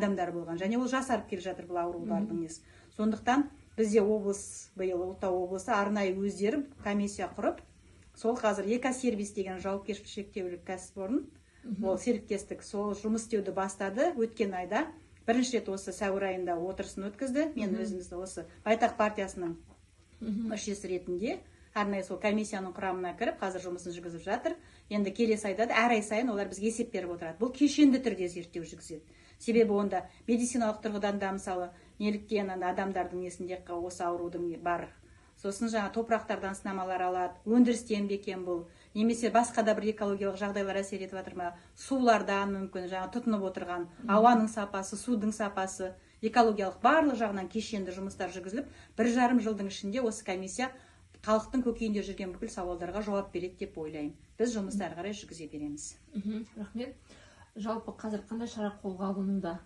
адамдар болған, және ол жасарып келе жатыр бұл аурулардың несі. Сондықтан бізде облыс, биыл Ұлытау облысы арнайы өздері комиссия құрып, сол қазір Экосервис деген жауапкершілігі шектеулі кәсіпорын, ол серіктестік, сол жұмыс істеуді бастады. Өткен айда бірінші рет осы сәуір айында отырысын өткізді. Мен өзімізді осы Байтақ партиясының мүшесі ретінде арнайы сол комиссияның құрамына кіріп, қазір жұмысын жүргізіп жатыр. Енді келесі айда әр ай сайын олар бізге есеп беріп отырады. Бұл кешенді түрде зерттеу жүргізеді. Себебі онда медициналық тұрғыдан да мысалы неліктен адамдардың несінде осы аурудың бар. Сосын жаңа топырақтардан сынамалар алады, өндірістен бекен бұл, немесе басқа да бір экологиялық жағдайлар әсер етіп жатыр ма, сулардан мүмкін жаңа тұтынып отырған ауаның сапасы, судың сапасы, экологиялық барлық жағынан кешенді жұмыстар жүргізіліп, 1,5 жылдың ішінде осы комиссия халықтың көкейінде жүрген бүкіл сауалдарға жауап береді деп ойлаймын. Біз жұмысты әрі қарай жүргізе береміз. Рахмет. Жалпы қазір қандай шара қолға алынуда?